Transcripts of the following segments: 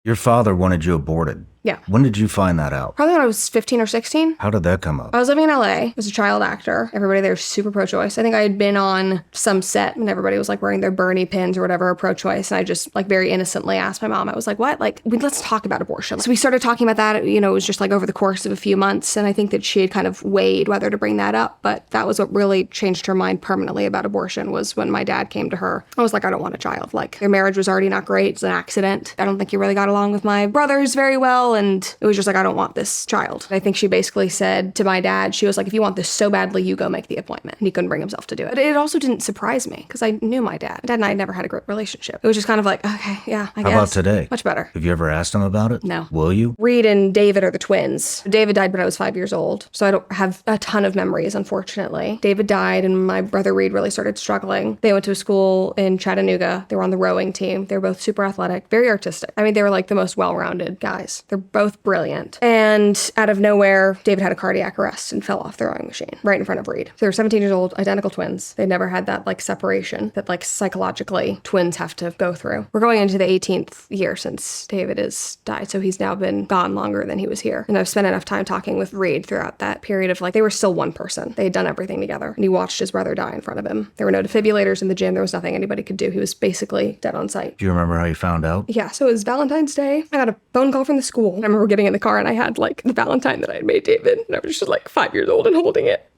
Your father wanted you aborted. Yeah. When did you find that out? Probably when I was 15 or 16. How did that come up? I was living in LA as a child actor. Everybody there was super pro-choice. I think I had been on some set and everybody was like wearing their Bernie pins or whatever, pro-choice. And I just like very innocently asked my mom, I was like, what? Like, let's talk about abortion. So we started talking about that. You know, it was just like over the course of a few months. And I think that she had kind of weighed whether to bring that up. But that was what really changed her mind permanently about abortion, was when my dad came to her. I was like, I don't want a child. Like, their marriage was already not great. It's an accident. I don't think he really got along with my brothers very well. And it was just like, I don't want this child. I think she basically said to my dad, she was like, if you want this so badly, you go make the appointment. And he couldn't bring himself to do it. But it also didn't surprise me because I knew my dad. Dad and I had never had a great relationship. It was just kind of like, okay, yeah, I guess. How about today? Much better. Have you ever asked him about it? No. Will you? Reed and David are the twins. David died when I was 5 years old, so I don't have a ton of memories, unfortunately. David died and my brother Reed really started struggling. They went to a school in Chattanooga. They were on the rowing team. They were both super athletic, very artistic. I mean, they were like the most well-rounded guys. They're both brilliant. And out of nowhere, David had a cardiac arrest and fell off the rowing machine right in front of Reed. So they were 17 years old, identical twins. They never had that like separation that like psychologically twins have to go through. We're going into the 18th year since David has died. So he's now been gone longer than he was here. And I've spent enough time talking with Reed throughout that period of like, they were still one person. They had done everything together. And he watched his brother die in front of him. There were no defibrillators in the gym. There was nothing anybody could do. He was basically dead on sight. Do you remember how you found out? Yeah, so it was Valentine's Day. I got a phone call from the school. I remember getting in the car and I had like the Valentine that I had made David. And I was just like 5 years old and holding it.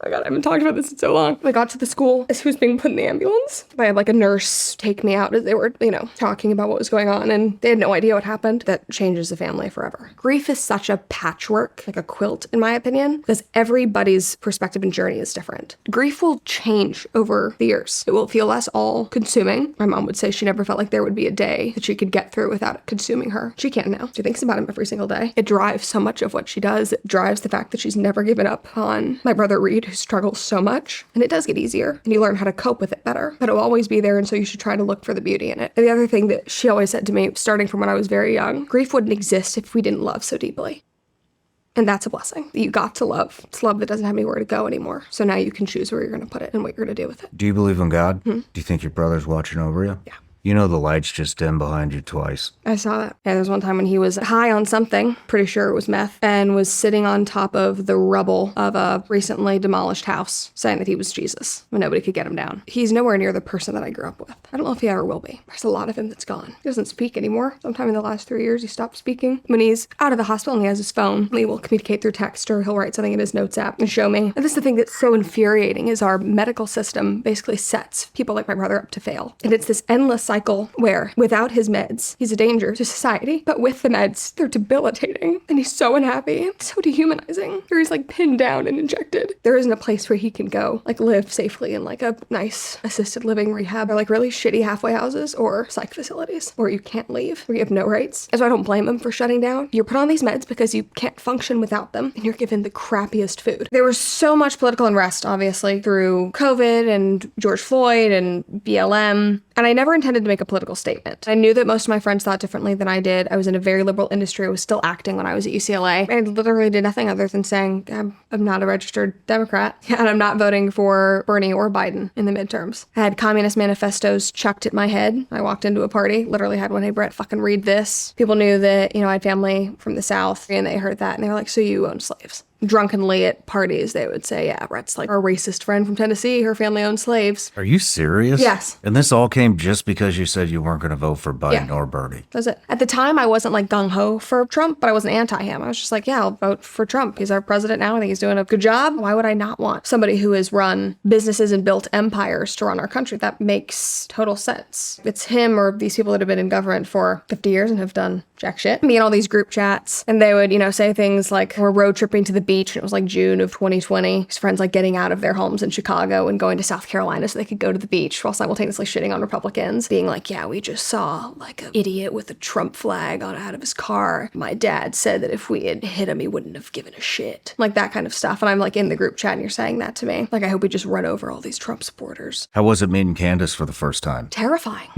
Oh God, I haven't talked about this in so long. I got to the school as he was being put in the ambulance. I had like a nurse take me out as they were, you know, talking about what was going on, and they had no idea what happened. That changes the family forever. Grief is such a patchwork, like a quilt, in my opinion, because everybody's perspective and journey is different. Grief will change over the years. It will feel less all-consuming. My mom would say she never felt like there would be a day that she could get through without it consuming her. She can now. She thinks about him every single day. It drives so much of what she does. It drives the fact that she's never given up on my brother Reed, who struggles so much. And it does get easier, and you learn how to cope with it better. But it will always be there, and so you should try to look for the beauty in it. And the other thing that she always said to me, starting from when I was very young, grief wouldn't exist if we didn't love so deeply. And that's a blessing. You got to love. It's love that doesn't have anywhere to go anymore. So now you can choose where you're going to put it and what you're going to do with it. Do you believe in God? Do you think your brother's watching over you? Yeah. You know the lights just dimmed behind you twice. I saw that. Yeah, there was one time when he was high on something, pretty sure it was meth, and was sitting on top of the rubble of a recently demolished house, saying that he was Jesus, when nobody could get him down. He's nowhere near the person that I grew up with. I don't know if he ever will be. There's a lot of him that's gone. He doesn't speak anymore. Sometime in the last 3 years, he stopped speaking. When he's out of the hospital and he has his phone, he will communicate through text, or he'll write something in his notes app and show me. And this is the thing that's so infuriating, is our medical system basically sets people like my brother up to fail. And it's this endless cycle where without his meds, he's a danger to society, but with the meds, they're debilitating. And he's so unhappy, so dehumanizing. Or he's like pinned down and injected. There isn't a place where he can go, like live safely in like a nice assisted living rehab, or like really shitty halfway houses or psych facilities where you can't leave, where you have no rights. And so I don't blame him for shutting down. You're put on these meds because you can't function without them, and you're given the crappiest food. There was so much political unrest, obviously, through COVID and George Floyd and BLM. And I never intended to make a political statement. I knew that most of my friends thought differently than I did. I was in a very liberal industry. I was still acting when I was at UCLA. I literally did nothing other than saying, I'm not a registered Democrat, and I'm not voting for Bernie or Biden in the midterms. I had communist manifestos chucked at my head. I walked into a party, literally had one, hey, Brett, fucking read this. People knew that, I had family from the South, and they heard that, and they were like, so you own slaves. Drunkenly at parties, they would say, yeah, Brett's like our racist friend from Tennessee. Her family owned slaves. Are you serious? Yes. And this all came just because you said you weren't going to vote for Biden or Bernie. That's it. At the time, I wasn't like gung-ho for Trump, but I wasn't anti him. I was just like, yeah, I'll vote for Trump. He's our president now. I think he's doing a good job. Why would I not want somebody who has run businesses and built empires to run our country? That makes total sense. It's him or these people that have been in government for 50 years and have done jack shit. Me and all these group chats, and they would, say things like, we're road tripping to the beach, and it was like June of 2020. His friends like getting out of their homes in Chicago and going to South Carolina so they could go to the beach while simultaneously shitting on Republicans, being like, yeah, we just saw like an idiot with a Trump flag on out of his car. My dad said that if we had hit him, he wouldn't have given a shit. Like that kind of stuff. And I'm like in the group chat and you're saying that to me. Like, I hope we just run over all these Trump supporters. How was it meeting Candace for the first time? Terrifying.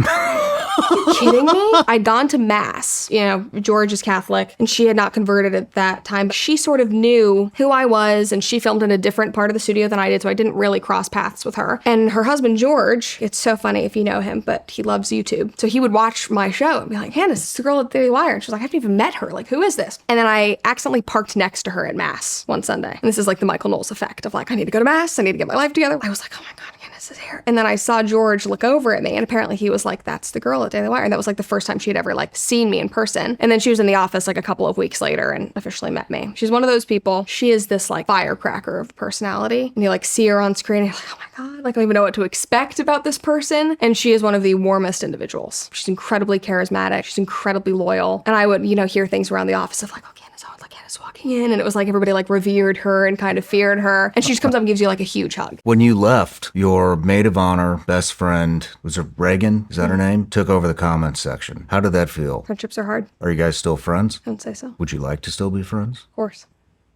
you kidding me? I'd gone to mass. You know, George is Catholic and she had not converted at that time. She sort of knew who I was and she filmed in a different part of the studio than I did, so I didn't really cross paths with her. And her husband, George, it's so funny if you know him, but he loves YouTube. So he would watch my show and be like, Candace, it's the girl at Daily Wire. And she's like, I haven't even met her. Like, who is this? And then I accidentally parked next to her at mass one Sunday. And this is like the Michael Knowles effect of like, I need to go to mass. I need to get my life together. I was like, oh my God, Candace is here. And then I saw George look over at me and apparently he was like, that's the girl at Daily Wire. And that was like the first time she had ever like seen me in person. And then she was in the office like a couple of weeks later and officially met me. She's one of those people. She is this like firecracker of personality. And you like see her on screen and you're like, oh my God, like I don't even know what to expect about this person. And she is one of the warmest individuals. She's incredibly charismatic. She's incredibly loyal. And I would, you know, hear things around the office of like, oh, Candace, oh, like Candace walking in. And it was like everybody like revered her and kind of feared her. And she just comes up and gives you like a huge hug. When you left, your maid of honor, best friend, was it Reagan? Is that her name? Took over the comments section. How did that feel? Friendships are hard. Are you guys still friends? I don't say so. Would you like to still be friends? Of course.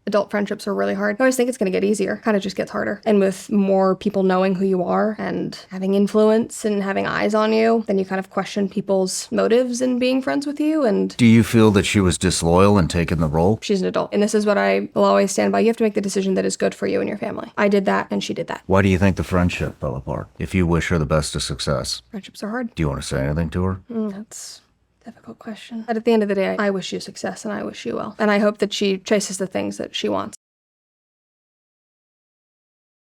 Adult friendships are really hard. I always think it's going to get easier. Kind of just gets harder. And with more people knowing who you are and having influence and having eyes on you, then you kind of question people's motives in being friends with you. And Do you feel that she was disloyal in taking the role? she's an adult. And this is what I will always stand by. You have to make the decision that is good for you and your family. I did that and she did that. Why do you think the friendship fell apart? If you wish her the best of success, Friendships are hard. do you want to say anything to her? That's a difficult question. But at the end of the day, I wish you success and I wish you well. And I hope that she chases the things that she wants.